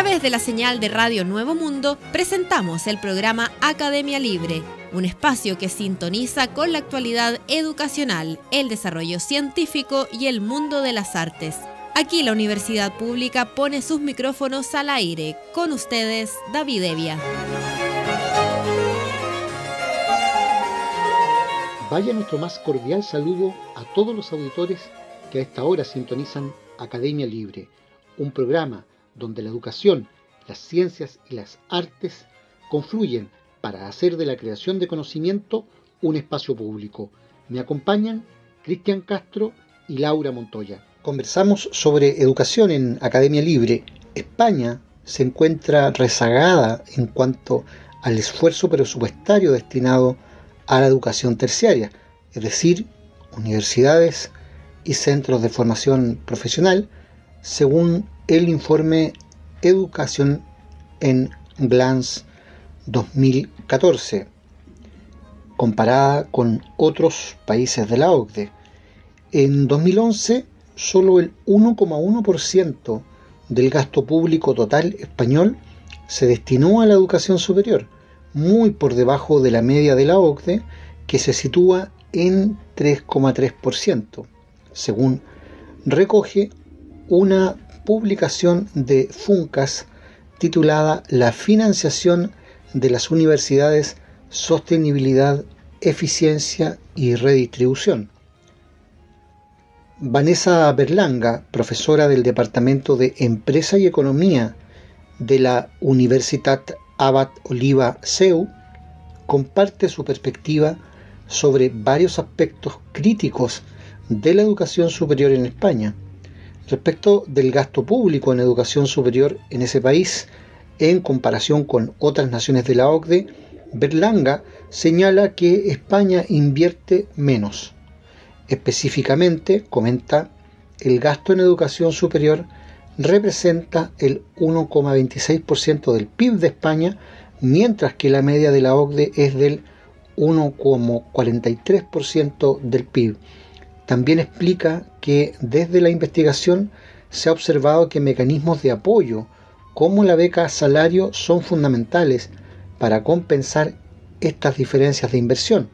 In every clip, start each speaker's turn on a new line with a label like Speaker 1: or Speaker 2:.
Speaker 1: través de la señal de Radio Nuevo Mundo, presentamos el programa Academia Libre, un espacio que sintoniza con la actualidad educacional, el desarrollo científico y el mundo de las artes. Aquí la Universidad Pública pone sus micrófonos al aire. Con ustedes, David Evia.
Speaker 2: Vaya nuestro más cordial saludo a todos los auditores que a esta hora sintonizan Academia Libre, un programa donde la educación, las ciencias y las artes confluyen para hacer de la creación de conocimiento un espacio público. Me acompañan Cristian Castro y Laura Montoya. Conversamos sobre educación en Academia Libre. España se encuentra rezagada en cuanto al esfuerzo presupuestario destinado a la educación terciaria, es decir, universidades y centros de formación profesional, según el informe Educación en Glance 2014, comparada con otros países de la OCDE. En 2011, solo el 1,1% del gasto público total español se destinó a la educación superior, muy por debajo de la media de la OCDE, que se sitúa en 3,3%, según recoge una publicación de FUNCAS titulada La financiación de las universidades, sostenibilidad, eficiencia y redistribución. Vanessa Berlanga, profesora del Departamento de Empresa y Economía de la Universitat Abat Oliba CEU, comparte su perspectiva sobre varios aspectos críticos de la educación superior en España. Respecto del gasto público en educación superior en ese país, en comparación con otras naciones de la OCDE, Berlanga señala que España invierte menos. Específicamente, comenta, el gasto en educación superior representa el 1,26% del PIB de España, mientras que la media de la OCDE es del 1,43% del PIB. También explica que desde la investigación se ha observado que mecanismos de apoyo como la beca salario son fundamentales para compensar estas diferencias de inversión,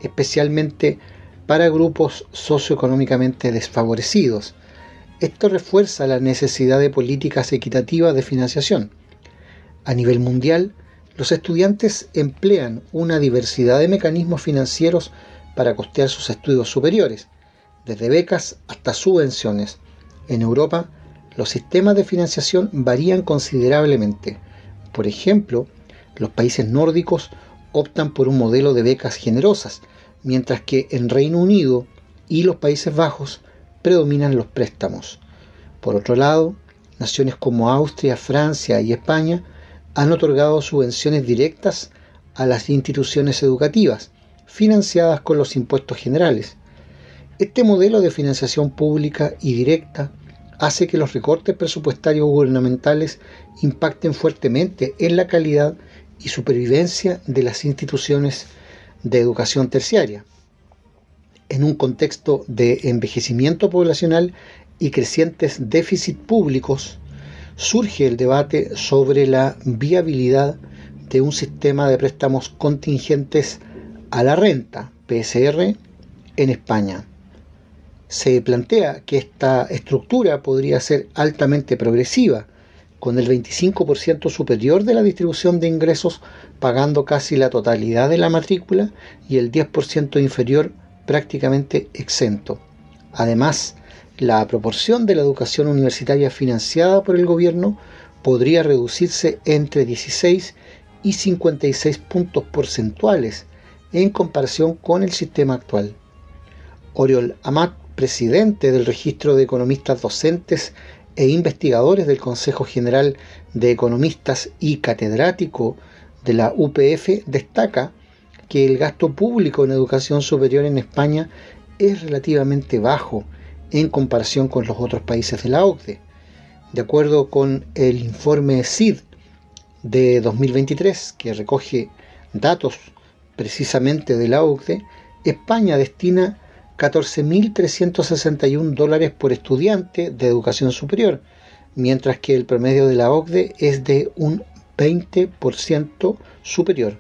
Speaker 2: especialmente para grupos socioeconómicamente desfavorecidos. Esto refuerza la necesidad de políticas equitativas de financiación. A nivel mundial, los estudiantes emplean una diversidad de mecanismos financieros para costear sus estudios superiores, desde becas hasta subvenciones. En Europa, los sistemas de financiación varían considerablemente. Por ejemplo, los países nórdicos optan por un modelo de becas generosas, mientras que en Reino Unido y los Países Bajos predominan los préstamos. Por otro lado, naciones como Austria, Francia y España han otorgado subvenciones directas a las instituciones educativas, financiadas con los impuestos generales. Este modelo de financiación pública y directa hace que los recortes presupuestarios gubernamentales impacten fuertemente en la calidad y supervivencia de las instituciones de educación terciaria. En un contexto de envejecimiento poblacional y crecientes déficits públicos, surge el debate sobre la viabilidad de un sistema de préstamos contingentes a la renta, PSR, en España. Se plantea que esta estructura podría ser altamente progresiva, con el 25% superior de la distribución de ingresos pagando casi la totalidad de la matrícula y el 10% inferior prácticamente exento. Además, la proporción de la educación universitaria financiada por el gobierno podría reducirse entre 16 y 56 puntos porcentuales en comparación con el sistema actual. Oriol Amat, presidente del Registro de Economistas Docentes e investigadores del Consejo General de Economistas y catedrático de la UPF, destaca que el gasto público en educación superior en España es relativamente bajo en comparación con los otros países de la OCDE. De acuerdo con el informe CID de 2023, que recoge datos precisamente de la OCDE, España destina $14.361 por estudiante de educación superior, mientras que el promedio de la OCDE es de un 20% superior.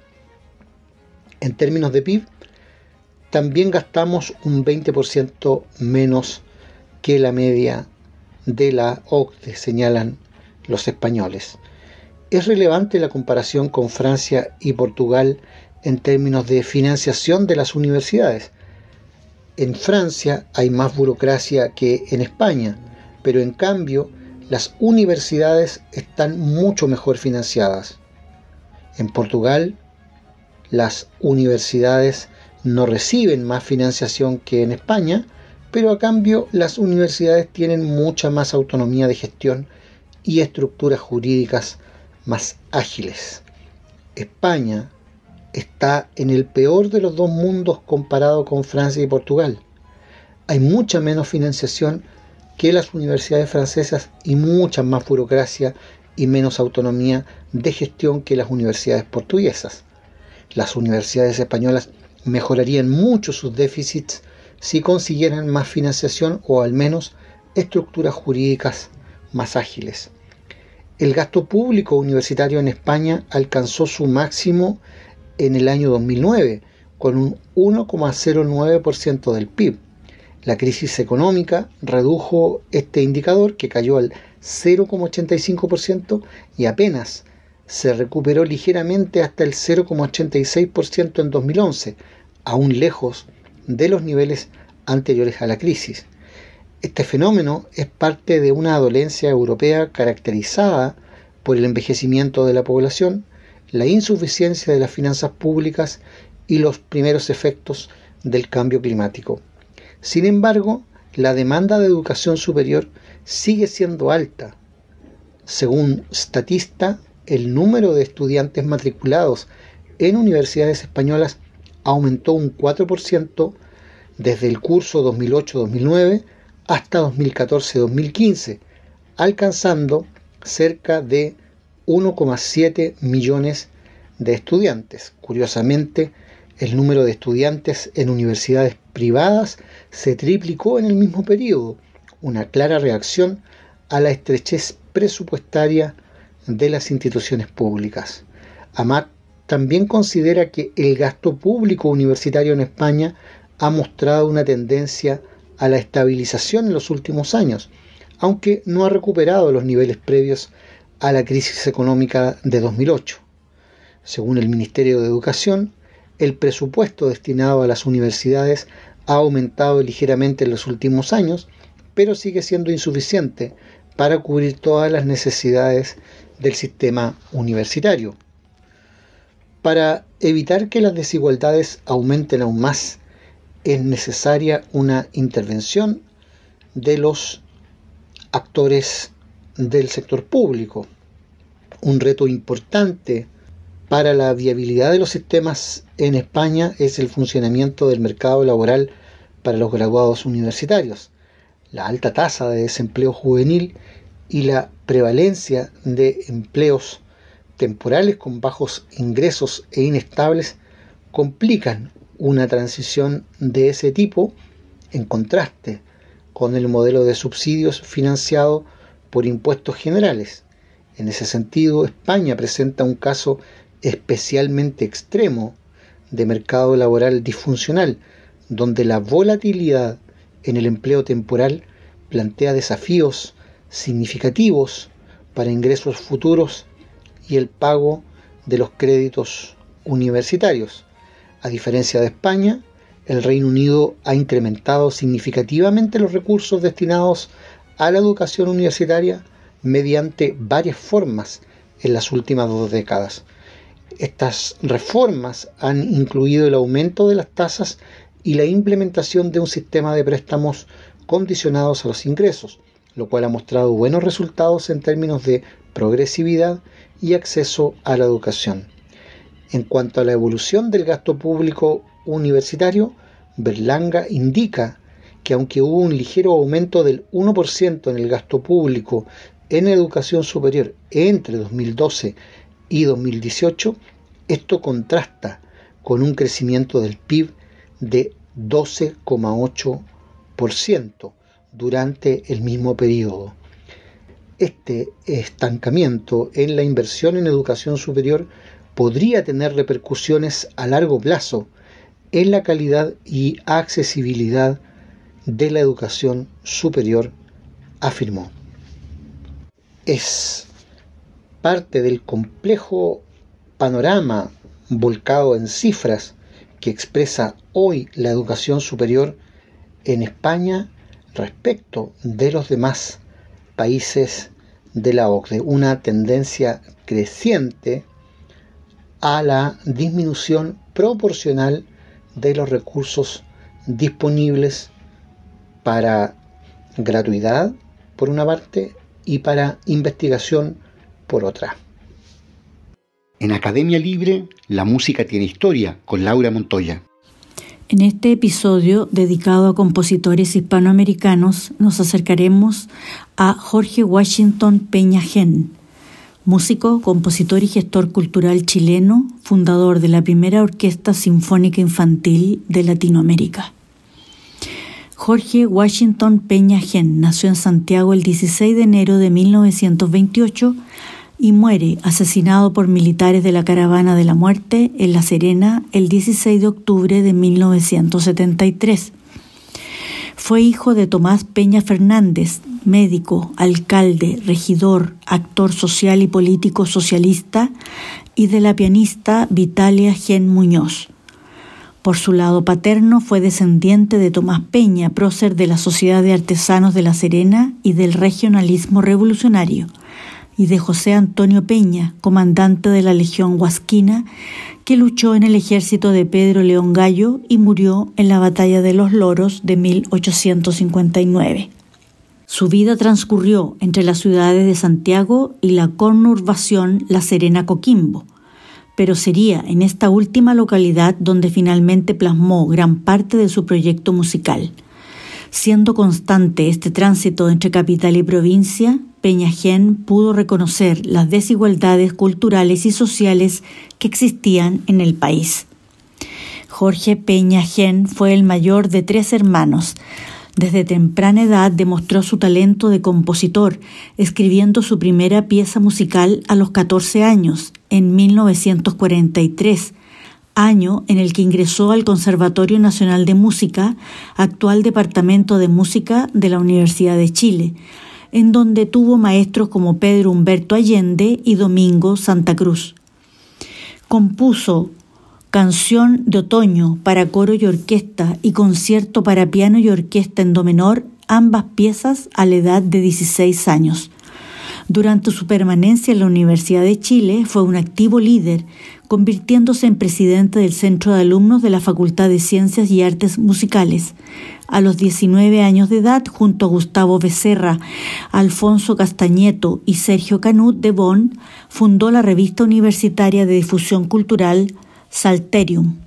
Speaker 2: En términos de PIB, también gastamos un 20% menos que la media de la OCDE, señalan los españoles. Es relevante la comparación con Francia y Portugal en términos de financiación de las universidades. En Francia hay más burocracia que en España, pero en cambio las universidades están mucho mejor financiadas. En Portugal, las universidades no reciben más financiación que en España, pero a cambio las universidades tienen mucha más autonomía de gestión y estructuras jurídicas más ágiles. España está en el peor de los dos mundos comparado con Francia y Portugal. Hay mucha menos financiación que las universidades francesas y mucha más burocracia y menos autonomía de gestión que las universidades portuguesas. Las universidades españolas mejorarían mucho sus déficits si consiguieran más financiación o al menos estructuras jurídicas más ágiles. El gasto público universitario en España alcanzó su máximo en el año 2009, con un 1,09% del PIB. La crisis económica redujo este indicador, que cayó al 0,85%, y apenas se recuperó ligeramente hasta el 0,86% en 2011, aún lejos de los niveles anteriores a la crisis. Este fenómeno es parte de una dolencia europea caracterizada por el envejecimiento de la población, la insuficiencia de las finanzas públicas y los primeros efectos del cambio climático. Sin embargo, la demanda de educación superior sigue siendo alta. Según Statista, el número de estudiantes matriculados en universidades españolas aumentó un 4% desde el curso 2008-2009 hasta 2014-2015, alcanzando cerca de 1,7 millones de estudiantes. Curiosamente, el número de estudiantes en universidades privadas se triplicó en el mismo periodo, una clara reacción a la estrechez presupuestaria de las instituciones públicas. Amat también considera que el gasto público universitario en España ha mostrado una tendencia a la estabilización en los últimos años, aunque no ha recuperado los niveles previos a la crisis económica de 2008. Según el Ministerio de Educación, el presupuesto destinado a las universidades ha aumentado ligeramente en los últimos años, pero sigue siendo insuficiente para cubrir todas las necesidades del sistema universitario. Para evitar que las desigualdades aumenten aún más, es necesaria una intervención de los actores del sector público. Un reto importante para la viabilidad de los sistemas en España es el funcionamiento del mercado laboral para los graduados universitarios. La alta tasa de desempleo juvenil y la prevalencia de empleos temporales con bajos ingresos e inestables complican una transición de ese tipo, en contraste con el modelo de subsidios financiado por impuestos generales. En ese sentido, España presenta un caso especialmente extremo de mercado laboral disfuncional, donde la volatilidad en el empleo temporal plantea desafíos significativos para ingresos futuros y el pago de los créditos universitarios. A diferencia de España, el Reino Unido ha incrementado significativamente los recursos destinados a la educación universitaria mediante varias formas en las últimas 2 décadas. Estas reformas han incluido el aumento de las tasas y la implementación de un sistema de préstamos condicionados a los ingresos, lo cual ha mostrado buenos resultados en términos de progresividad y acceso a la educación. En cuanto a la evolución del gasto público universitario, Berlanga indica que aunque hubo un ligero aumento del 1% en el gasto público en educación superior entre 2012 y 2018, esto contrasta con un crecimiento del PIB de 12,8% durante el mismo periodo. este estancamiento en la inversión en educación superior podría tener repercusiones a largo plazo en la calidad y accesibilidad de la educación superior, afirmó. Es parte del complejo panorama volcado en cifras que expresa hoy la educación superior en España respecto de los demás países de la OCDE, una tendencia creciente a la disminución proporcional de los recursos disponibles para gratuidad, por una parte, y para investigación, por otra.
Speaker 3: En Academia Libre, la música tiene historia, con Laura Montoya.
Speaker 4: En este episodio dedicado a compositores hispanoamericanos nos acercaremos a Jorge Washington Peña Genn, músico, compositor y gestor cultural chileno, fundador de la primera orquesta sinfónica infantil de Latinoamérica. Jorge Washington Peña Genn nació en Santiago el 16 de enero de 1928 y muere asesinado por militares de la Caravana de la Muerte en La Serena el 16 de octubre de 1973. Fue hijo de Tomás Peña Fernández, médico, alcalde, regidor, actor social y político socialista, y de la pianista Vitalia Genn Muñoz. Por su lado paterno fue descendiente de Tomás Peña, prócer de la Sociedad de Artesanos de La Serena y del regionalismo revolucionario, y de José Antonio Peña, comandante de la Legión Huasquina, que luchó en el ejército de Pedro León Gallo y murió en la Batalla de los Loros de 1859. Su vida transcurrió entre las ciudades de Santiago y la conurbación La Serena-Coquimbo, pero sería en esta última localidad donde finalmente plasmó gran parte de su proyecto musical. Siendo constante este tránsito entre capital y provincia, Peña Genn pudo reconocer las desigualdades culturales y sociales que existían en el país. Jorge Peña Genn fue el mayor de 3 hermanos. Desde temprana edad demostró su talento de compositor, escribiendo su primera pieza musical a los 14 años, en 1943, año en el que ingresó al Conservatorio Nacional de Música, actual Departamento de Música de la Universidad de Chile, en donde tuvo maestros como Pedro Humberto Allende y Domingo Santa Cruz. Compuso Canción de Otoño para coro y orquesta y Concierto para piano y orquesta en do menor, ambas piezas a la edad de 16 años. Durante su permanencia en la Universidad de Chile fue un activo líder, convirtiéndose en presidente del Centro de Alumnos de la Facultad de Ciencias y Artes Musicales. A los 19 años de edad, junto a Gustavo Becerra, Alfonso Castañeto y Sergio Canut de Bonn, fundó la revista universitaria de difusión cultural Salterium.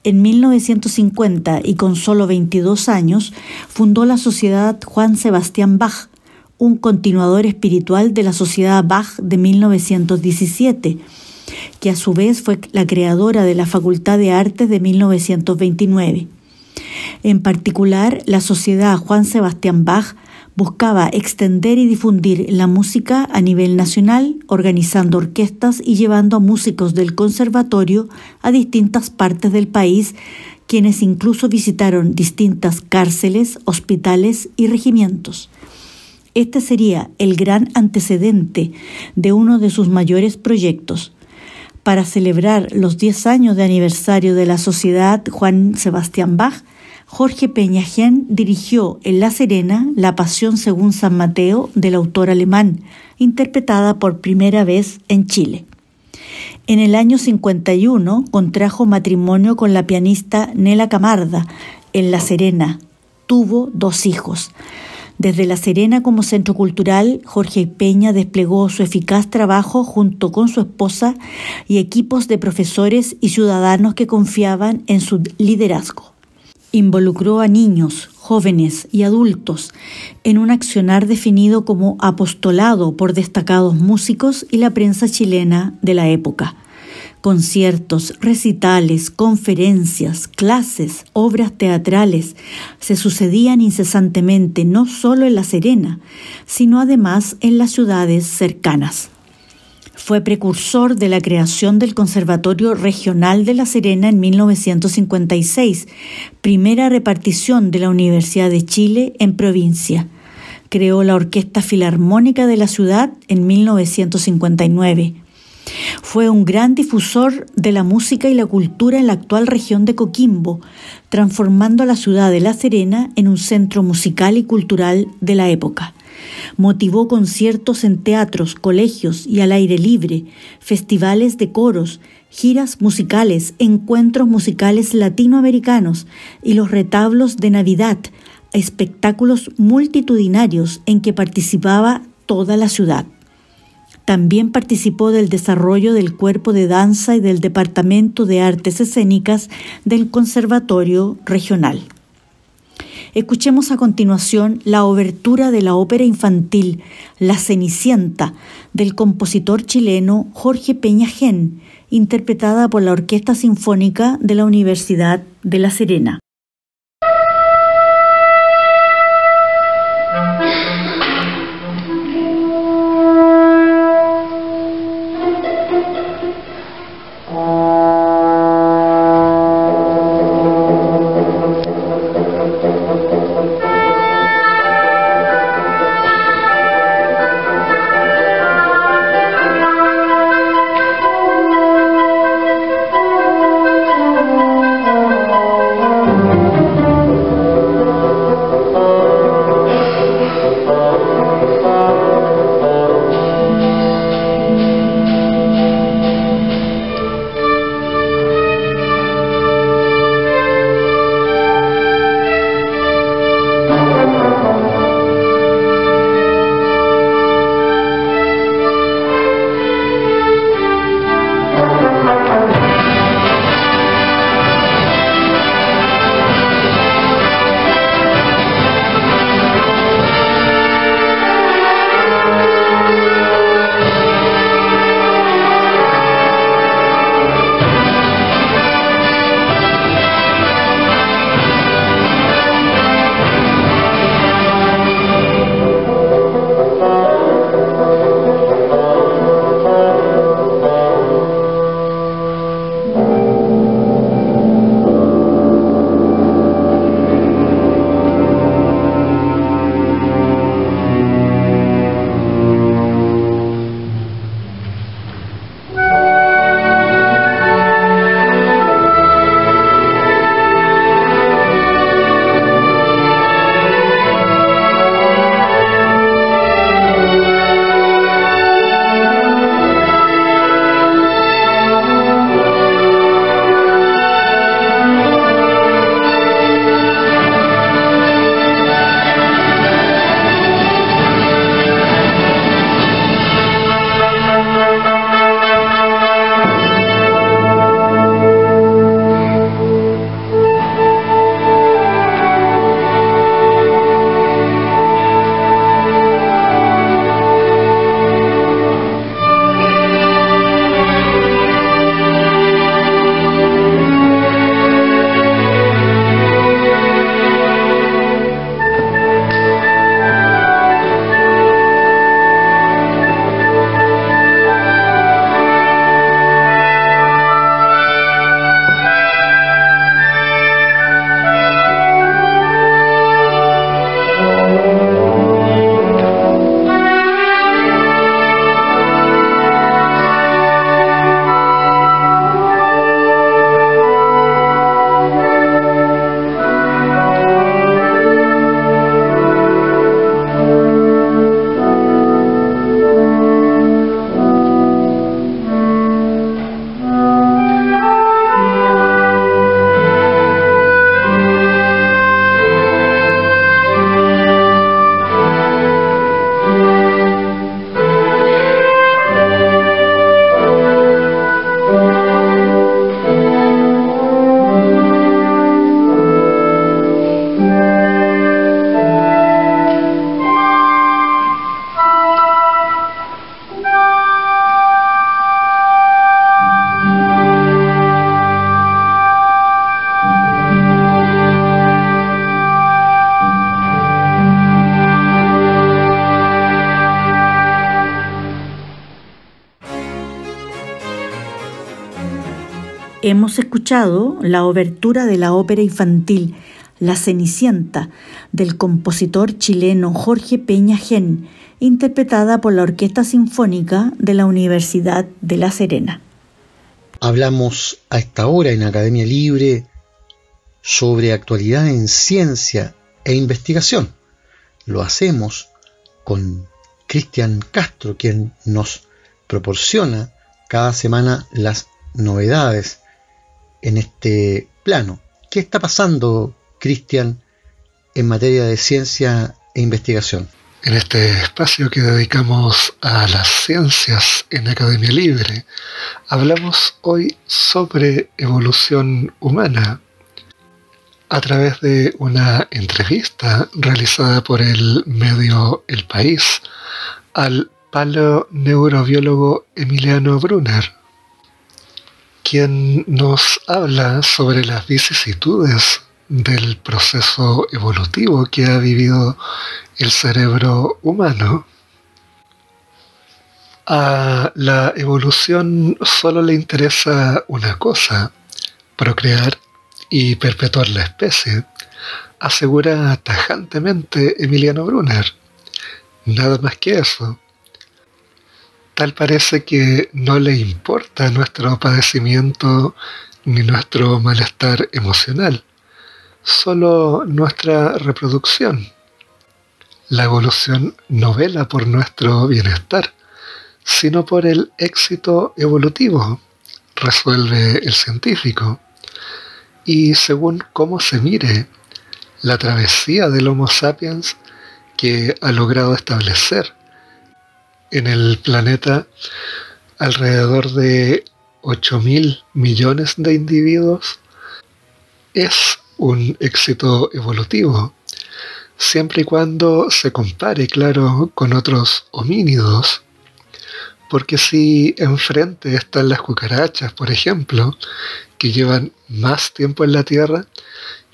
Speaker 4: En 1950, y con solo 22 años, fundó la Sociedad Juan Sebastián Bach, un continuador espiritual de la Sociedad Bach de 1917, que a su vez fue la creadora de la Facultad de Artes de 1929. En particular, la Sociedad Juan Sebastián Bach buscaba extender y difundir la música a nivel nacional, organizando orquestas y llevando a músicos del conservatorio a distintas partes del país, quienes incluso visitaron distintas cárceles, hospitales y regimientos. Este sería el gran antecedente de uno de sus mayores proyectos. Para celebrar los 10 años de aniversario de la Sociedad Juan Sebastián Bach, Jorge Peña Genn dirigió en La Serena La Pasión según San Mateo del autor alemán, interpretada por primera vez en Chile. En el año 51 contrajo matrimonio con la pianista Nela Camarda en La Serena. Tuvo 2 hijos. Desde La Serena como centro cultural, Jorge Peña desplegó su eficaz trabajo junto con su esposa y equipos de profesores y ciudadanos que confiaban en su liderazgo. Involucró a niños, jóvenes y adultos en un accionar definido como apostolado por destacados músicos y la prensa chilena de la época. Conciertos, recitales, conferencias, clases, obras teatrales se sucedían incesantemente no solo en La Serena, sino además en las ciudades cercanas. Fue precursor de la creación del Conservatorio Regional de La Serena en 1956, primera repartición de la Universidad de Chile en provincia. Creó la Orquesta Filarmónica de la ciudad en 1959. Fue un gran difusor de la música y la cultura en la actual región de Coquimbo, transformando a la ciudad de La Serena en un centro musical y cultural de la época. Motivó conciertos en teatros, colegios y al aire libre, festivales de coros, giras musicales, encuentros musicales latinoamericanos y los retablos de Navidad, espectáculos multitudinarios en que participaba toda la ciudad. También participó del desarrollo del cuerpo de danza y del Departamento de Artes Escénicas del Conservatorio Regional. Escuchemos a continuación la obertura de la ópera infantil La Cenicienta del compositor chileno Jorge Peña-Hen, interpretada por la Orquesta Sinfónica de la Universidad de La Serena. Hemos escuchado la obertura de la ópera infantil La Cenicienta del compositor chileno Jorge Peña Gen, interpretada por la Orquesta Sinfónica de la Universidad de La Serena.
Speaker 2: Hablamos a esta hora en Academia Libre sobre actualidad en ciencia e investigación. Lo hacemos con Cristian Castro, quien nos proporciona cada semana las novedades en este plano. ¿Qué está pasando, Cristian, en materia de ciencia e investigación?
Speaker 5: En este espacio que dedicamos a las ciencias en Academia Libre, hablamos hoy sobre evolución humana a través de una entrevista realizada por el medio El País al paleoneurobiólogo Emiliano Brunner, quien nos habla sobre las vicisitudes del proceso evolutivo que ha vivido el cerebro humano. A la evolución solo le interesa una cosa: procrear y perpetuar la especie, asegura tajantemente Emiliano Brunner. Nada más que eso. Tal parece que no le importa nuestro padecimiento ni nuestro malestar emocional, solo nuestra reproducción. La evolución no vela por nuestro bienestar, sino por el éxito evolutivo, resuelve el científico. Y según cómo se mire, la travesía del Homo sapiens que ha logrado establecer en el planeta alrededor de 8.000 millones de individuos es un éxito evolutivo, siempre y cuando se compare, claro, con otros homínidos. Porque si enfrente están las cucarachas, por ejemplo, que llevan más tiempo en la Tierra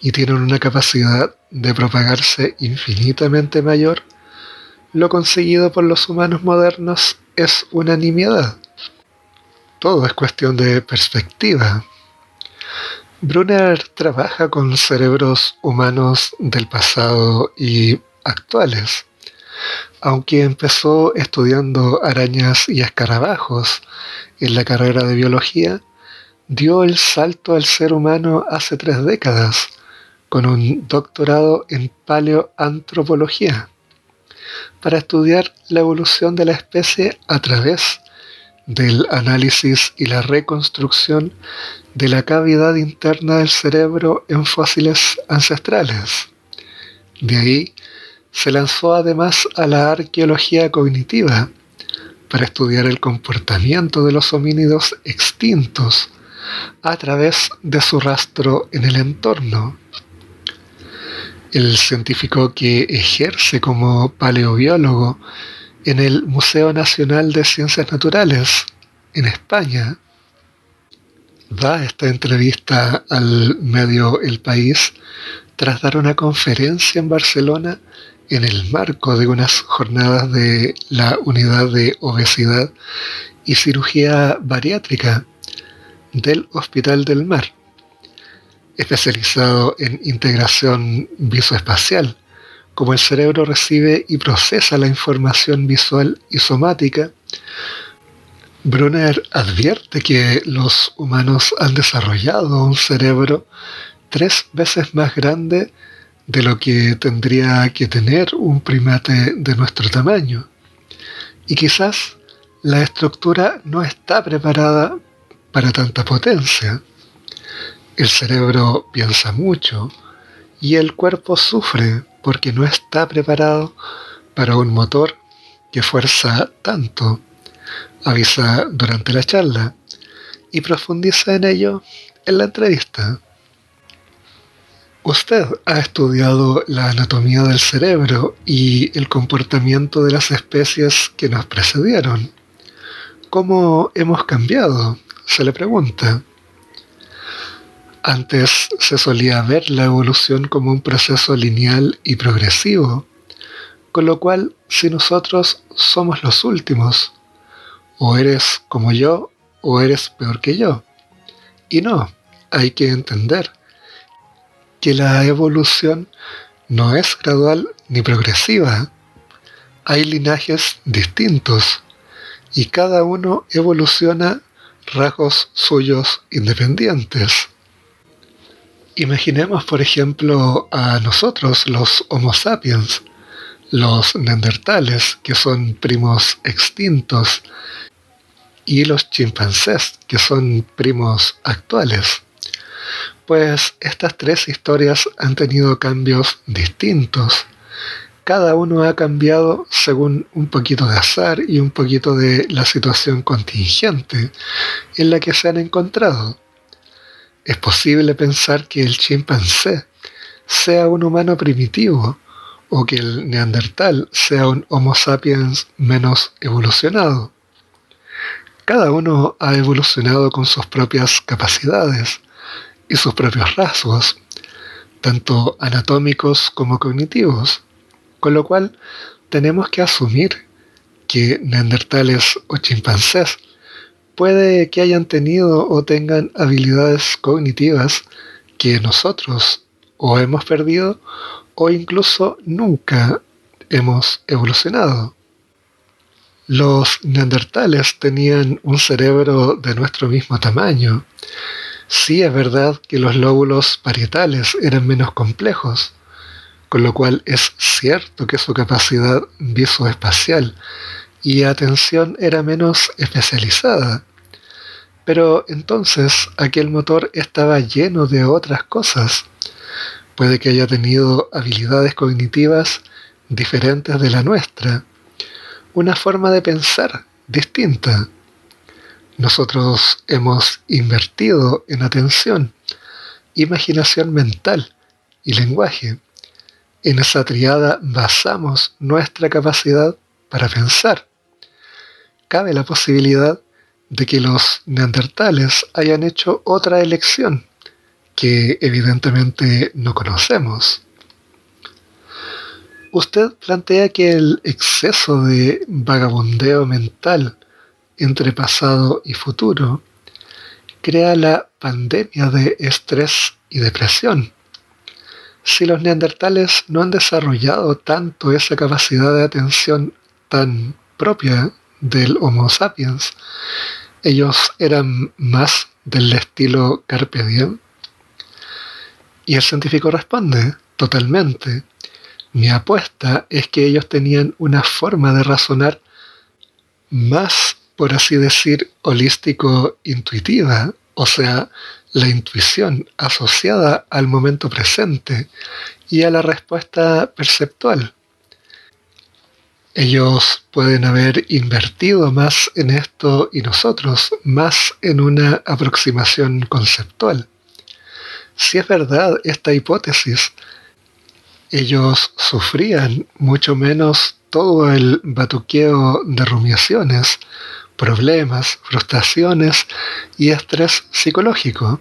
Speaker 5: y tienen una capacidad de propagarse infinitamente mayor, lo conseguido por los humanos modernos es una nimiedad. Todo es cuestión de perspectiva. Brunner trabaja con cerebros humanos del pasado y actuales. Aunque empezó estudiando arañas y escarabajos en la carrera de biología, dio el salto al ser humano hace 3 décadas, con un doctorado en paleoantropología, para estudiar la evolución de la especie a través del análisis y la reconstrucción de la cavidad interna del cerebro en fósiles ancestrales. De ahí se lanzó además a la arqueología cognitiva para estudiar el comportamiento de los homínidos extintos a través de su rastro en el entorno. El científico que ejerce como paleobiólogo en el Museo Nacional de Ciencias Naturales en España da esta entrevista al medio El País tras dar una conferencia en Barcelona en el marco de unas jornadas de la Unidad de Obesidad y Cirugía Bariátrica del Hospital del Mar, especializado en integración visoespacial, como el cerebro recibe y procesa la información visual y somática. Brunner advierte que los humanos han desarrollado un cerebro 3 veces más grande de lo que tendría que tener un primate de nuestro tamaño, y quizás la estructura no está preparada para tanta potencia. El cerebro piensa mucho y el cuerpo sufre porque no está preparado para un motor que fuerza tanto, avisa durante la charla y profundiza en ello en la entrevista. Usted ha estudiado la anatomía del cerebro y el comportamiento de las especies que nos precedieron. ¿Cómo hemos cambiado?, se le pregunta. Antes se solía ver la evolución como un proceso lineal y progresivo, con lo cual, si nosotros somos los últimos, o eres como yo o eres peor que yo, Y no, hay que entender que la evolución no es gradual ni progresiva. Hay linajes distintos y cada uno evoluciona rasgos suyos independientes. Imaginemos, por ejemplo, a nosotros, los Homo sapiens, los neandertales, que son primos extintos, y los chimpancés, que son primos actuales. Pues estas tres historias han tenido cambios distintos. Cada uno ha cambiado según un poquito de azar y un poquito de la situación contingente en la que se han encontrado. Es posible pensar que el chimpancé sea un humano primitivo o que el neandertal sea un Homo sapiens menos evolucionado. Cada uno ha evolucionado con sus propias capacidades y sus propios rasgos, tanto anatómicos como cognitivos, con lo cual tenemos que asumir que neandertales o chimpancés puede que hayan tenido o tengan habilidades cognitivas que nosotros o hemos perdido o incluso nunca hemos evolucionado. Los neandertales tenían un cerebro de nuestro mismo tamaño. Sí es verdad que los lóbulos parietales eran menos complejos, con lo cual es cierto que su capacidad visoespacial y atención era menos especializada. Pero entonces aquel motor estaba lleno de otras cosas. Puede que haya tenido habilidades cognitivas diferentes de la nuestra, una forma de pensar distinta. Nosotros hemos invertido en atención, imaginación mental y lenguaje. En esa triada basamos nuestra capacidad para pensar. Cabe la posibilidad de que los neandertales hayan hecho otra elección que evidentemente no conocemos. Usted plantea que el exceso de vagabundeo mental entre pasado y futuro crea la pandemia de estrés y depresión. Si los neandertales no han desarrollado tanto esa capacidad de atención tan propia del Homo sapiens, ellos eran más del estilo Carpe Diem. Y el científico responde, totalmente. Mi apuesta es que ellos tenían una forma de razonar más, por así decir, holístico-intuitiva, o sea, la intuición asociada al momento presente y a la respuesta perceptual. Ellos pueden haber invertido más en esto y nosotros más en una aproximación conceptual. Si es verdad esta hipótesis, ellos sufrían mucho menos todo el batuqueo de rumiaciones, problemas, frustraciones y estrés psicológico.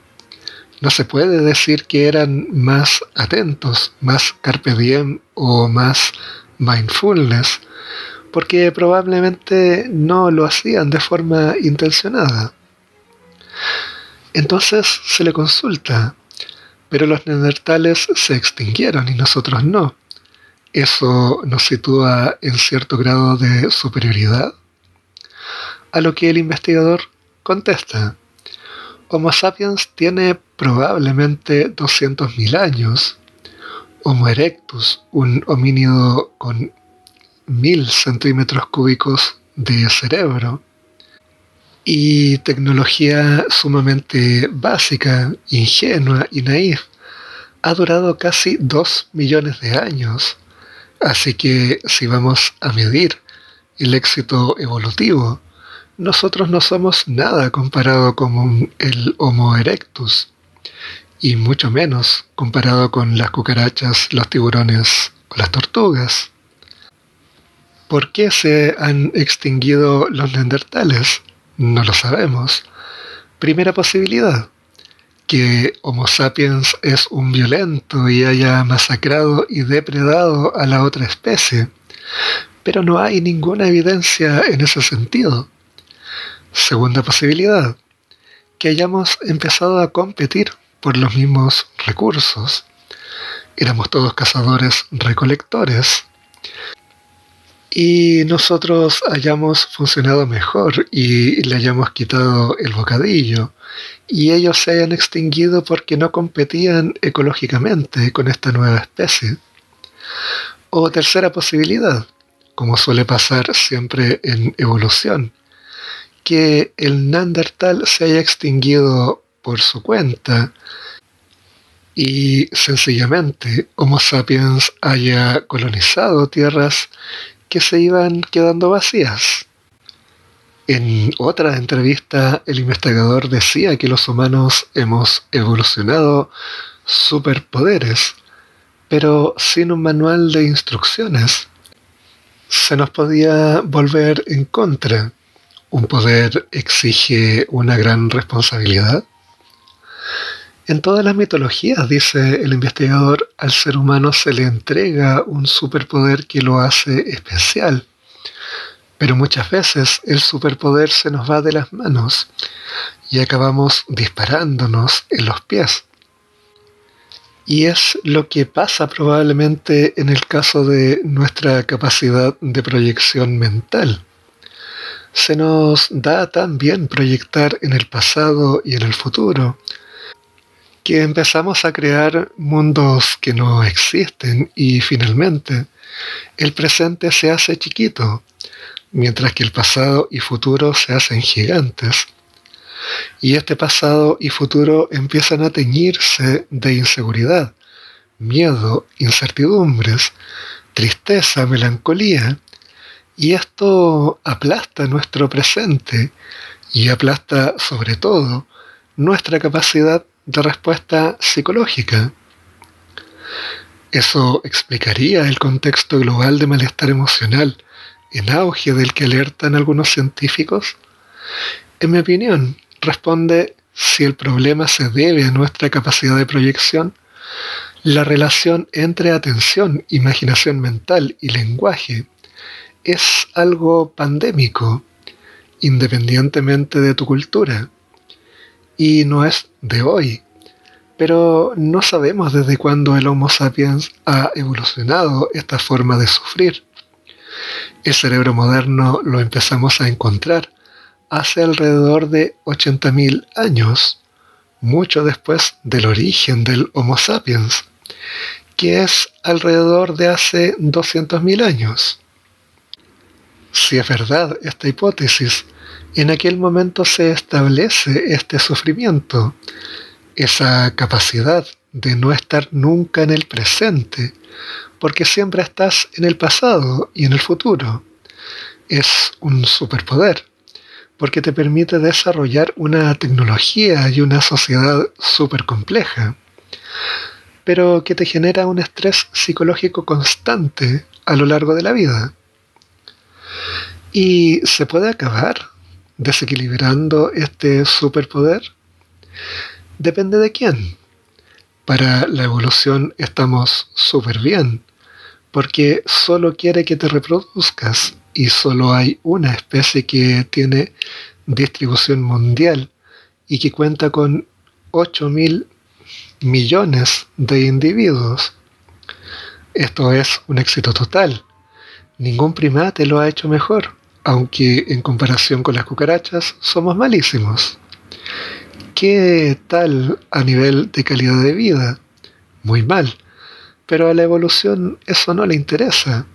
Speaker 5: No se puede decir que eran más atentos, más carpe diem o más mindfulness, porque probablemente no lo hacían de forma intencionada. Entonces se le consulta, pero los neandertales se extinguieron y nosotros no. ¿Eso nos sitúa en cierto grado de superioridad? A lo que el investigador contesta, Homo sapiens tiene probablemente 200.000 años. Homo erectus, un homínido con 1000 centímetros cúbicos de cerebro y tecnología sumamente básica, ingenua y naif, ha durado casi 2 millones de años. Así que si vamos a medir el éxito evolutivo, nosotros no somos nada comparado con el Homo erectus, y mucho menos comparado con las cucarachas, los tiburones o las tortugas. ¿Por qué se han extinguido los neandertales? No lo sabemos. Primera posibilidad, que Homo sapiens es un violento y haya masacrado y depredado a la otra especie, pero no hay ninguna evidencia en ese sentido. Segunda posibilidad, que hayamos empezado a competir por los mismos recursos. Éramos todos cazadores-recolectores. Y nosotros hayamos funcionado mejor y le hayamos quitado el bocadillo, y ellos se hayan extinguido porque no competían ecológicamente con esta nueva especie. O tercera posibilidad, como suele pasar siempre en evolución, que el Neandertal se haya extinguido por su cuenta y sencillamente Homo sapiens haya colonizado tierras que se iban quedando vacías. En otra entrevista, el investigador decía que los humanos hemos evolucionado superpoderes, pero sin un manual de instrucciones. Se nos podía volver en contra. ¿Un poder exige una gran responsabilidad? En todas las mitologías, dice el investigador, al ser humano se le entrega un superpoder que lo hace especial. Pero muchas veces el superpoder se nos va de las manos y acabamos disparándonos en los pies. Y es lo que pasa probablemente en el caso de nuestra capacidad de proyección mental. Se nos da tan bien proyectar en el pasado y en el futuro que empezamos a crear mundos que no existen y finalmente el presente se hace chiquito, mientras que el pasado y futuro se hacen gigantes. Y este pasado y futuro empiezan a teñirse de inseguridad, miedo, incertidumbres, tristeza, melancolía, y esto aplasta nuestro presente y aplasta sobre todo nuestra capacidad de respuesta psicológica. Eso explicaría el contexto global de malestar emocional en auge del que alertan algunos científicos. En mi opinión, responde si el problema se debe a nuestra capacidad de proyección, la relación entre atención, imaginación mental y lenguaje es algo pandémico, independientemente de tu cultura. Y no es de hoy, pero no sabemos desde cuándo el Homo sapiens ha evolucionado esta forma de sufrir. El cerebro moderno lo empezamos a encontrar hace alrededor de 80.000 años, mucho después del origen del Homo sapiens, que es alrededor de hace 200.000 años. Si es verdad esta hipótesis, en aquel momento se establece este sufrimiento, esa capacidad de no estar nunca en el presente, porque siempre estás en el pasado y en el futuro. Es un superpoder, porque te permite desarrollar una tecnología y una sociedad súper compleja, pero que te genera un estrés psicológico constante a lo largo de la vida. ¿Y se puede acabar desequilibrando este superpoder? Depende de quién. Para la evolución estamos súper bien, porque solo quiere que te reproduzcas y solo hay una especie que tiene distribución mundial y que cuenta con 8.000 millones de individuos. Esto es un éxito total. Ningún primate lo ha hecho mejor, aunque en comparación con las cucarachas somos malísimos. ¿Qué tal a nivel de calidad de vida? Muy mal, pero a la evolución eso no le interesa.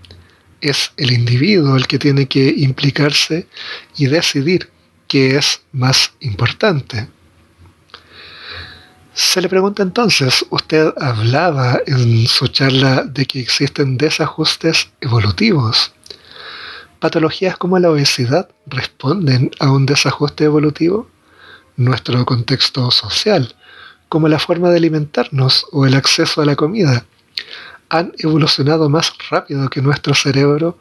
Speaker 5: Es el individuo el que tiene que implicarse y decidir qué es más importante. Se le pregunta entonces, usted hablaba en su charla de que existen desajustes evolutivos. ¿Patologías como la obesidad responden a un desajuste evolutivo? Nuestro contexto social, como la forma de alimentarnos o el acceso a la comida, han evolucionado más rápido que nuestro cerebro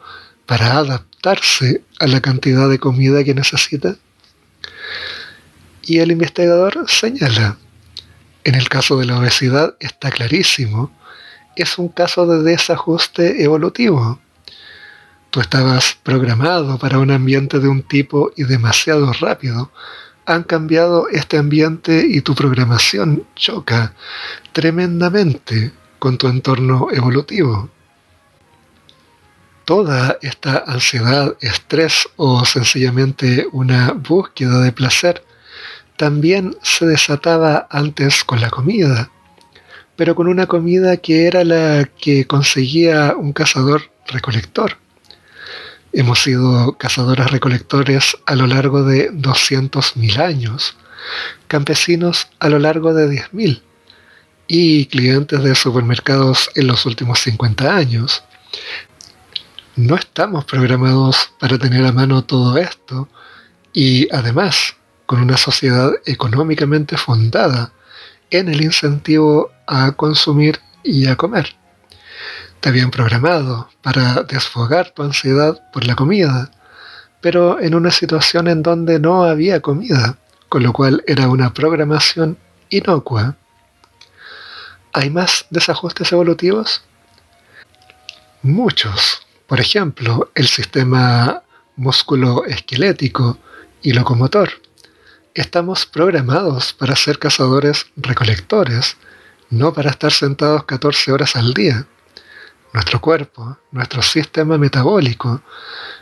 Speaker 5: para adaptarse a la cantidad de comida que necesita. Y el investigador señala, en el caso de la obesidad está clarísimo, es un caso de desajuste evolutivo. Tú estabas programado para un ambiente de un tipo y demasiado rápido han cambiado este ambiente y tu programación choca tremendamente con tu entorno evolutivo. Toda esta ansiedad, estrés o sencillamente una búsqueda de placer también se desataba antes con la comida, pero con una comida que era la que conseguía un cazador-recolector. Hemos sido cazadores-recolectores a lo largo de 200.000 años, campesinos a lo largo de 10.000 y clientes de supermercados en los últimos 50 años. No estamos programados para tener a mano todo esto y además con una sociedad económicamente fundada en el incentivo a consumir y a comer. Te habían programado para desfogar tu ansiedad por la comida, pero en una situación en donde no había comida, con lo cual era una programación inocua. ¿Hay más desajustes evolutivos? Muchos. Por ejemplo, el sistema músculo-esquelético y locomotor. Estamos programados para ser cazadores-recolectores, no para estar sentados 14 horas al día. Nuestro cuerpo, nuestro sistema metabólico,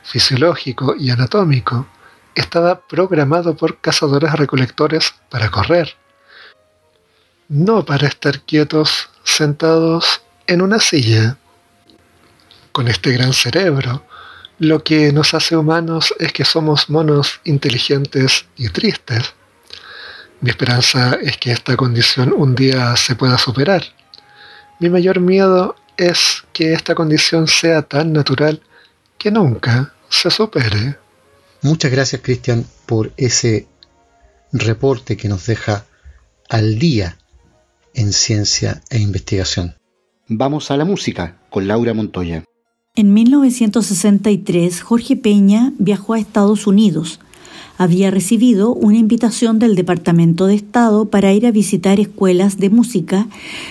Speaker 5: fisiológico y anatómico estaba programado por cazadores-recolectores para correr, no para estar quietos sentados en una silla. Con este gran cerebro, lo que nos hace humanos es que somos monos inteligentes y tristes. Mi esperanza es que esta condición un día se pueda superar. Mi mayor miedo es que esta condición sea tan natural que nunca se supere.
Speaker 2: Muchas gracias, Cristian, por ese reporte que nos deja al día en ciencia e investigación.
Speaker 3: Vamos a la música con Laura Montoya.
Speaker 4: En 1963, Jorge Peña viajó a Estados Unidos. Había recibido una invitación del Departamento de Estado para ir a visitar escuelas de música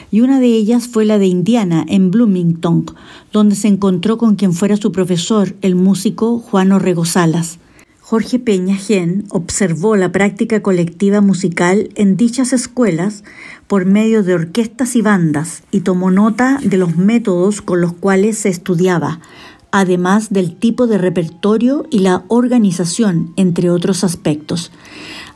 Speaker 4: y una de ellas fue la de Indiana, en Bloomington, donde se encontró con quien fuera su profesor, el músico Juan Orrego Salas. Jorge Peña Gen observó la práctica colectiva musical en dichas escuelas por medio de orquestas y bandas y tomó nota de los métodos con los cuales se estudiaba, además del tipo de repertorio y la organización, entre otros aspectos.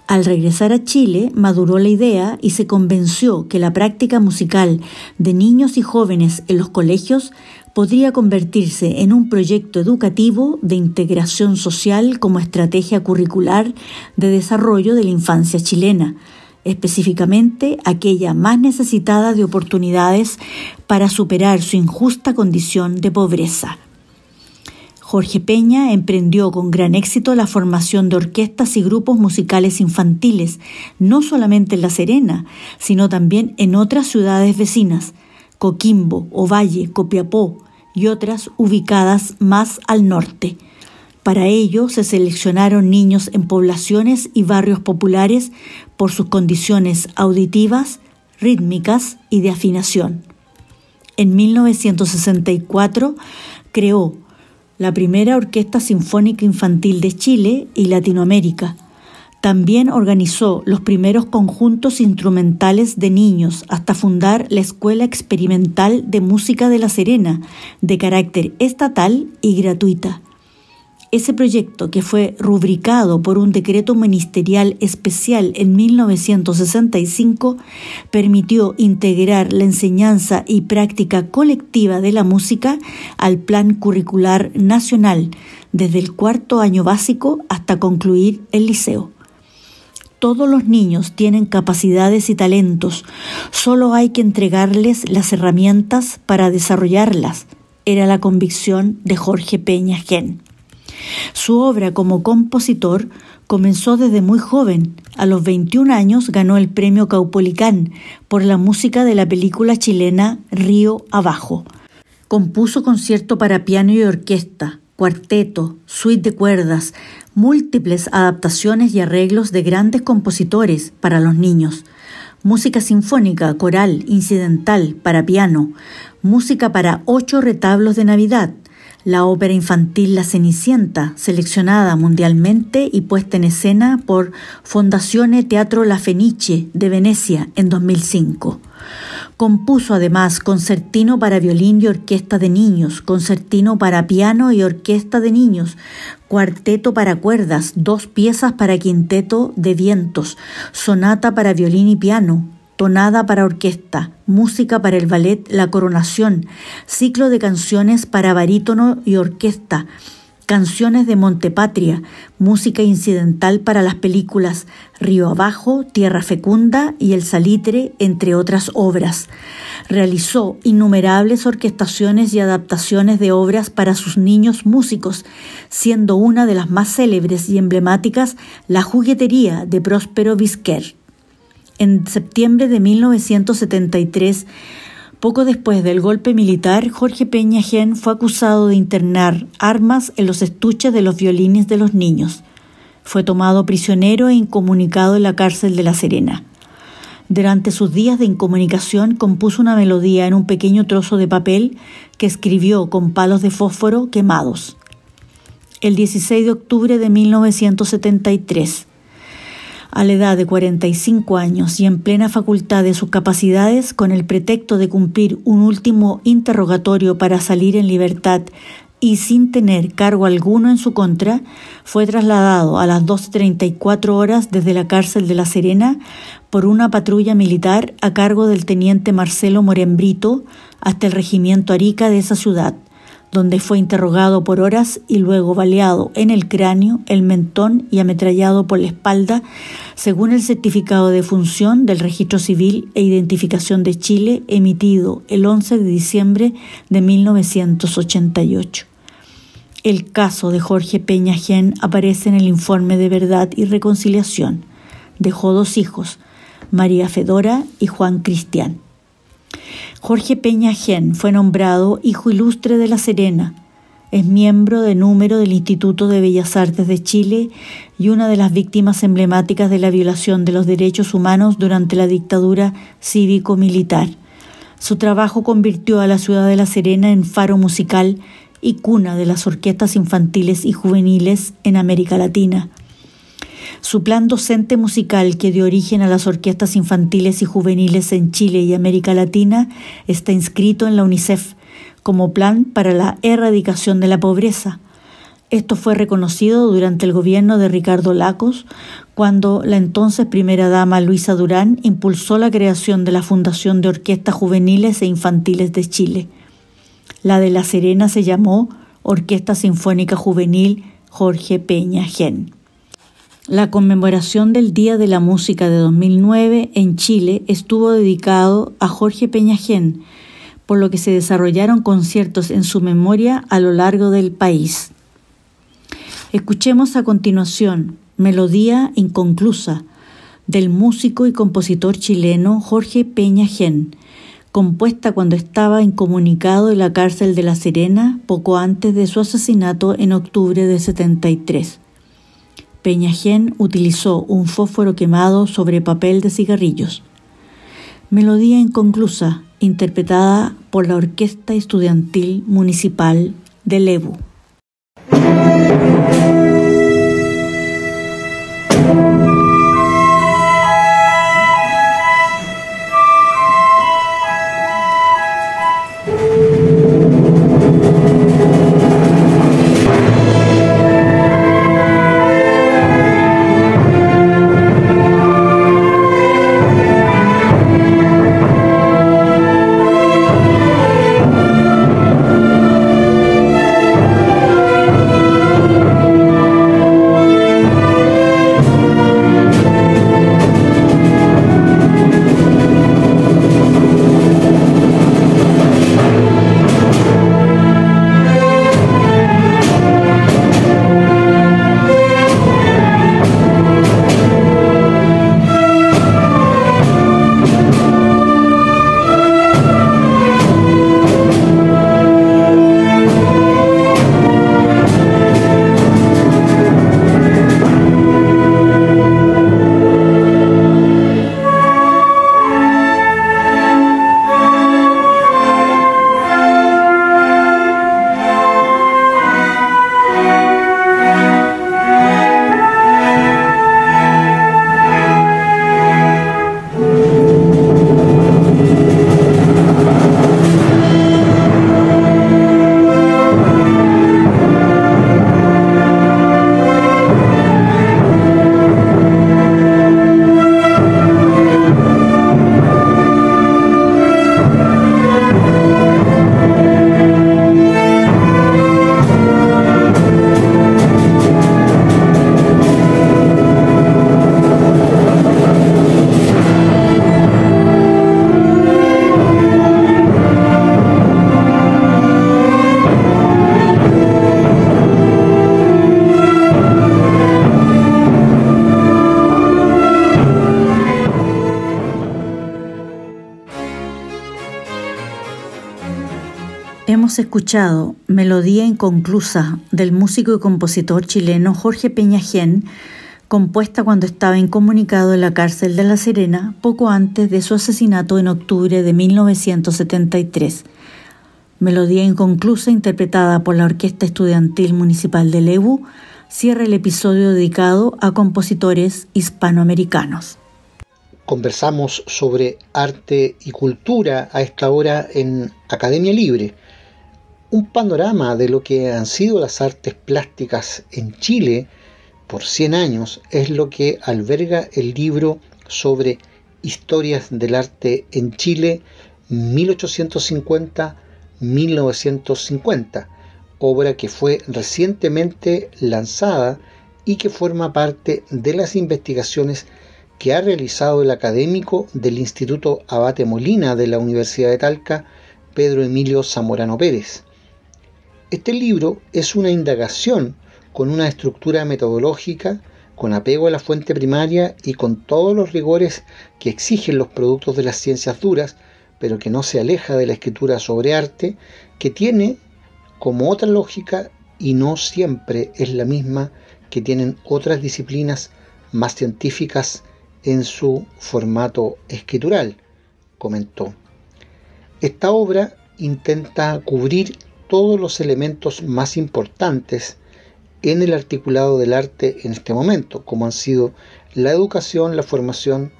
Speaker 4: Al regresar a Chile, maduró la idea y se convenció que la práctica musical de niños y jóvenes en los colegios podría convertirse en un proyecto educativo de integración social como estrategia curricular de desarrollo de la infancia chilena, específicamente aquella más necesitada de oportunidades para superar su injusta condición de pobreza. Jorge Peña emprendió con gran éxito la formación de orquestas y grupos musicales infantiles, no solamente en La Serena, sino también en otras ciudades vecinas, Coquimbo, Ovalle, Copiapó y otras ubicadas más al norte. Para ello se seleccionaron niños en poblaciones y barrios populares por sus condiciones auditivas, rítmicas y de afinación. En 1964 creó la primera Orquesta Sinfónica Infantil de Chile y Latinoamérica. También organizó los primeros conjuntos instrumentales de niños hasta fundar la Escuela Experimental de Música de La Serena, de carácter estatal y gratuita. Ese proyecto, que fue rubricado por un decreto ministerial especial en 1965, permitió integrar la enseñanza y práctica colectiva de la música al Plan Curricular Nacional, desde el 4º año básico hasta concluir el liceo. Todos los niños tienen capacidades y talentos, solo hay que entregarles las herramientas para desarrollarlas, era la convicción de Jorge Peña Gen. Su obra como compositor comenzó desde muy joven. A los 21 años ganó el premio Caupolicán por la música de la película chilena Río Abajo. Compuso concierto para piano y orquesta, cuarteto, suite de cuerdas, múltiples adaptaciones y arreglos de grandes compositores para los niños, música sinfónica, coral, incidental, para piano, música para 8 retablos de Navidad, la ópera infantil La Cenicienta, seleccionada mundialmente y puesta en escena por Fondazione Teatro La Fenice de Venecia en 2005. Compuso además concertino para violín y orquesta de niños, concertino para piano y orquesta de niños, cuarteto para cuerdas, 2 piezas para quinteto de vientos, sonata para violín y piano, tonada para orquesta, música para el ballet La Coronación, ciclo de canciones para barítono y orquesta, canciones de Montepatria, música incidental para las películas Río Abajo, Tierra Fecunda y El Salitre, entre otras obras. Realizó innumerables orquestaciones y adaptaciones de obras para sus niños músicos, siendo una de las más célebres y emblemáticas La Juguetería de Próspero Bisquer. En septiembre de 1973, poco después del golpe militar, Jorge Peña Gen fue acusado de internar armas en los estuches de los violines de los niños. Fue tomado prisionero e incomunicado en la cárcel de La Serena. Durante sus días de incomunicación compuso una melodía en un pequeño trozo de papel que escribió con palos de fósforo quemados. El 16 de octubre de 1973, a la edad de 45 años y en plena facultad de sus capacidades, con el pretexto de cumplir un último interrogatorio para salir en libertad y sin tener cargo alguno en su contra, fue trasladado a las 12:34 horas desde la cárcel de La Serena por una patrulla militar a cargo del teniente Marcelo Morembrito hasta el regimiento Arica de esa ciudad, donde fue interrogado por horas y luego baleado en el cráneo, el mentón y ametrallado por la espalda, según el certificado de función del Registro Civil e Identificación de Chile emitido el 11 de diciembre de 1988. El caso de Jorge Peña Gen aparece en el informe de Verdad y Reconciliación. Dejó 2 hijos, María Fedora y Juan Cristián. Jorge Peña Gen fue nombrado Hijo Ilustre de La Serena. Es miembro de número del Instituto de Bellas Artes de Chile y una de las víctimas emblemáticas de la violación de los derechos humanos durante la dictadura cívico-militar. Su trabajo convirtió a la ciudad de La Serena en faro musical y cuna de las orquestas infantiles y juveniles en América Latina. Su plan docente musical, que dio origen a las orquestas infantiles y juveniles en Chile y América Latina, está inscrito en la UNICEF como plan para la erradicación de la pobreza. Esto fue reconocido durante el gobierno de Ricardo Lagos, cuando la entonces primera dama Luisa Durán impulsó la creación de la Fundación de Orquestas Juveniles e Infantiles de Chile. La de La Serena se llamó Orquesta Sinfónica Juvenil Jorge Peña Gen. La conmemoración del Día de la Música de 2009 en Chile estuvo dedicado a Jorge Peña Gen, por lo que se desarrollaron conciertos en su memoria a lo largo del país. Escuchemos a continuación Melodía Inconclusa del músico y compositor chileno Jorge Peña Gen, compuesta cuando estaba incomunicado en la cárcel de La Serena poco antes de su asesinato en octubre de 73. Peña Gen utilizó un fósforo quemado sobre papel de cigarrillos. Melodía Inconclusa, interpretada por la Orquesta Estudiantil Municipal de Lebu. Hemos escuchado Melodía Inconclusa del músico y compositor chileno Jorge Peña Gen, compuesta cuando estaba incomunicado en la cárcel de La Serena poco antes de su asesinato en octubre de 1973. Melodía Inconclusa, interpretada por la Orquesta Estudiantil Municipal de Lebu, cierra el episodio dedicado a compositores hispanoamericanos.
Speaker 2: Conversamos sobre arte y cultura a esta hora en Academia Libre. Un panorama de lo que han sido las artes plásticas en Chile por 100 años es lo que alberga el libro sobre historias del arte en Chile 1850-1950, obra que fue recientemente lanzada y que forma parte de las investigaciones que ha realizado el académico del Instituto Abate Molina de la Universidad de Talca, Pedro Emilio Zamorano Pérez. Este libro es una indagación con una estructura metodológica, con apego a la fuente primaria y con todos los rigores que exigen los productos de las ciencias duras, pero que no se aleja de la escritura sobre arte, que tiene como otra lógica y no siempre es la misma que tienen otras disciplinas más científicas en su formato escritural, comentó. Esta obra intenta cubrir todos los elementos más importantes en el articulado del arte en este momento, como han sido la educación, la formación,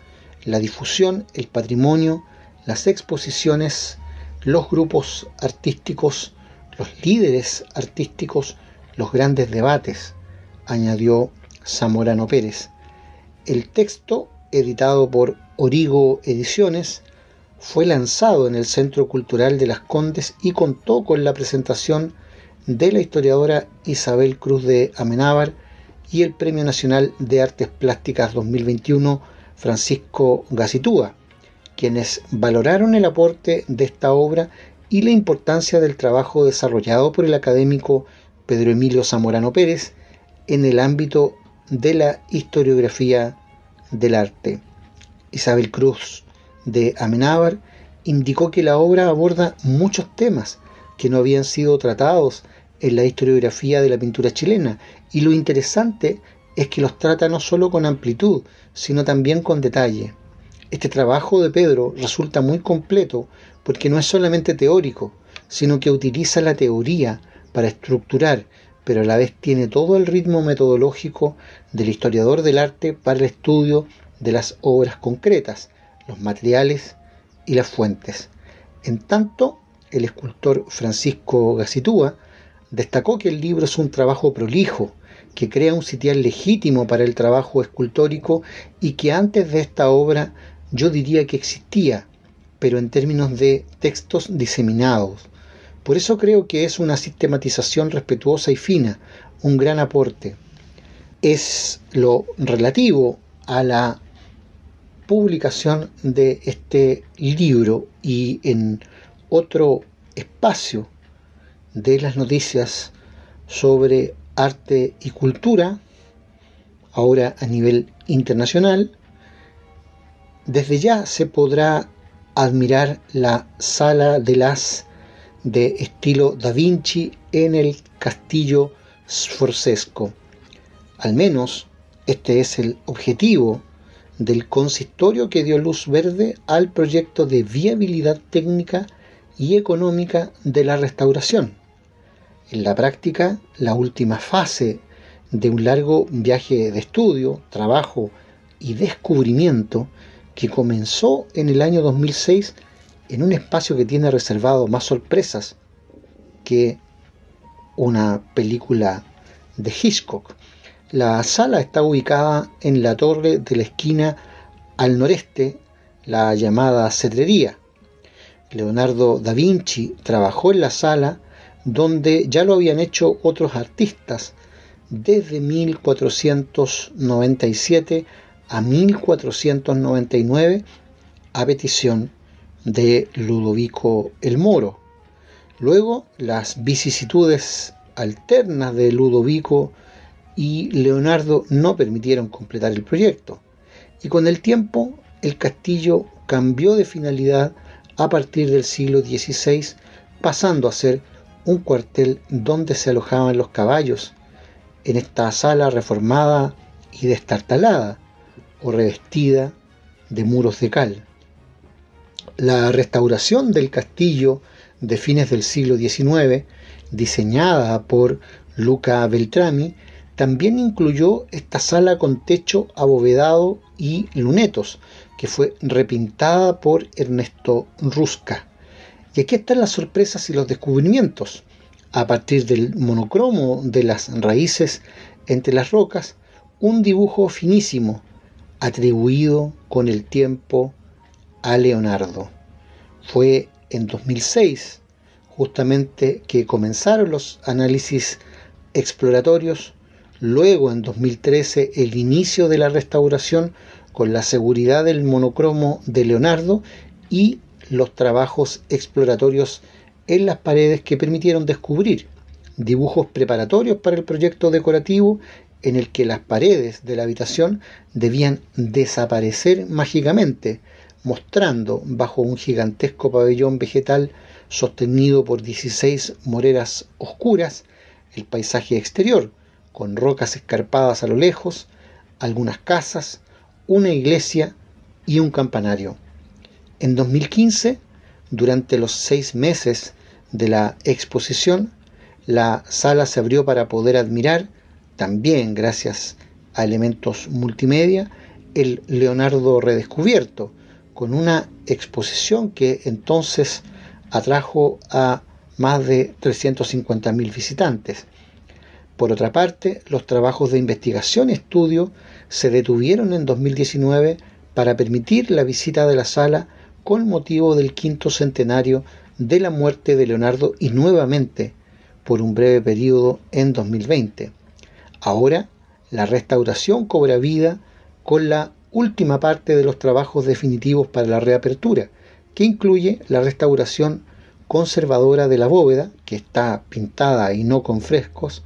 Speaker 2: la difusión, el patrimonio, las exposiciones, los grupos artísticos, los líderes artísticos, los grandes debates, añadió Zamorano Pérez. El texto, editado por Origo Ediciones, fue lanzado en el Centro Cultural de Las Condes y contó con la presentación de la historiadora Isabel Cruz de Amenábar y el Premio Nacional de Artes Plásticas 2021 Francisco Gacitúa, quienes valoraron el aporte de esta obra y la importancia del trabajo desarrollado por el académico Pedro Emilio Zamorano Pérez en el ámbito de la historiografía del arte. Isabel Cruz de Amenábar indicó que la obra aborda muchos temas que no habían sido tratados en la historiografía de la pintura chilena, y lo interesante es que los trata no solo con amplitud, sino también con detalle. Este trabajo de Pedro resulta muy completo porque no es solamente teórico, sino que utiliza la teoría para estructurar, pero a la vez tiene todo el ritmo metodológico del historiador del arte para el estudio de las obras concretas, los materiales y las fuentes. En tanto, el escultor Francisco Gacitúa destacó que el libro es un trabajo prolijo, que crea un sitial legítimo para el trabajo escultórico y que antes de esta obra yo diría que existía, pero en términos de textos diseminados. Por eso creo que es una sistematización respetuosa y fina, un gran aporte. Es lo relativo a la publicación de este libro, y en otro espacio de las noticias sobre arte y cultura, ahora a nivel internacional, desde ya se podrá admirar la Sala de las de estilo Da Vinci en el Castillo Sforzesco. Al menos este es el objetivo del consistorio que dio luz verde al proyecto de viabilidad técnica y económica de la restauración. En la práctica, la última fase de un largo viaje de estudio, trabajo y descubrimiento que comenzó en el año 2006 en un espacio que tiene reservado más sorpresas que una película de Hitchcock. La sala está ubicada en la torre de la esquina al noreste, la llamada Cetrería. Leonardo da Vinci trabajó en la sala donde ya lo habían hecho otros artistas desde 1497 a 1499 a petición de Ludovico el Moro. Luego, las vicisitudes alternas de Ludovico y Leonardo no permitieron completar el proyecto, y con el tiempo el castillo cambió de finalidad a partir del siglo XVI pasando a ser un cuartel donde se alojaban los caballos, en esta sala reformada y destartalada o revestida de muros de cal. La restauración del castillo de fines del siglo XIX, diseñada por Luca Beltrami, también incluyó esta sala con techo abovedado y lunetos, que fue repintada por Ernesto Rusca. Y aquí están las sorpresas y los descubrimientos. A partir del monocromo de las raíces entre las rocas, un dibujo finísimo, atribuido con el tiempo a Leonardo. Fue en 2006, justamente, que comenzaron los análisis exploratorios. Luego, en 2013, el inicio de la restauración con la seguridad del monocromo de Leonardo y los trabajos exploratorios en las paredes que permitieron descubrir dibujos preparatorios para el proyecto decorativo en el que las paredes de la habitación debían desaparecer mágicamente, mostrando bajo un gigantesco pabellón vegetal sostenido por 16 moreras oscuras el paisaje exterior, con rocas escarpadas a lo lejos, algunas casas, una iglesia y un campanario. En 2015, durante los 6 meses de la exposición, la sala se abrió para poder admirar, también gracias a elementos multimedia, el Leonardo redescubierto, con una exposición que entonces atrajo a más de 350.000 visitantes. Por otra parte, los trabajos de investigación y estudio se detuvieron en 2019 para permitir la visita de la sala con motivo del 5º centenario de la muerte de Leonardo y nuevamente por un breve periodo en 2020. Ahora, la restauración cobra vida con la última parte de los trabajos definitivos para la reapertura, que incluye la restauración conservadora de la bóveda, que está pintada y no con frescos,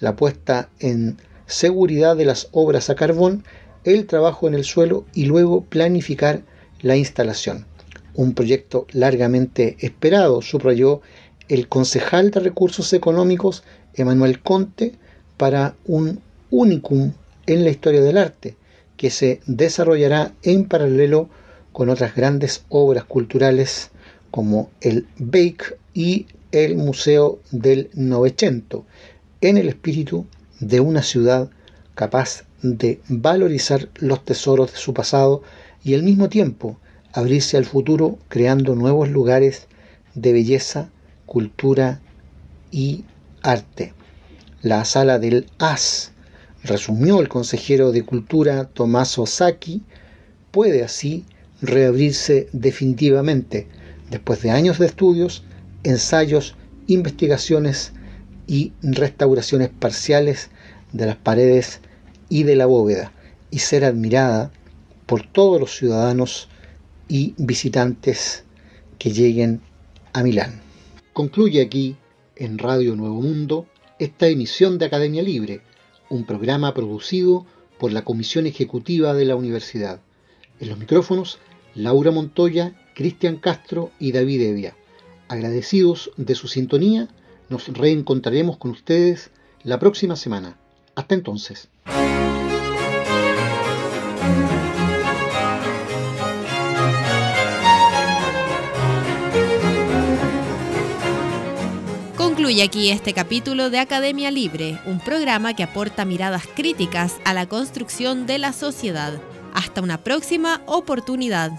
Speaker 2: la puesta en seguridad de las obras a carbón, el trabajo en el suelo y luego planificar la instalación. Un proyecto largamente esperado, subrayó el concejal de Recursos Económicos Emanuel Conte, para un unicum en la historia del arte, que se desarrollará en paralelo con otras grandes obras culturales como el Bake y el Museo del Novecento, en el espíritu de una ciudad capaz de valorizar los tesoros de su pasado y al mismo tiempo abrirse al futuro creando nuevos lugares de belleza, cultura y arte. La sala del As, resumió el consejero de Cultura Tomás Osaki, puede así reabrirse definitivamente después de años de estudios, ensayos, investigaciones y restauraciones parciales de las paredes y de la bóveda, y ser admirada por todos los ciudadanos y visitantes que lleguen a Milán. Concluye aquí, en Radio Nuevo Mundo, esta emisión de Academia Libre, un programa producido por la Comisión Ejecutiva de la Universidad. En los micrófonos, Laura Montoya, Cristian Castro y David Evia. Agradecidos de su sintonía, nos reencontraremos con ustedes la próxima semana. Hasta entonces.
Speaker 1: Concluye aquí este capítulo de Academia Libre, un programa que aporta miradas críticas a la construcción de la sociedad. Hasta una próxima oportunidad.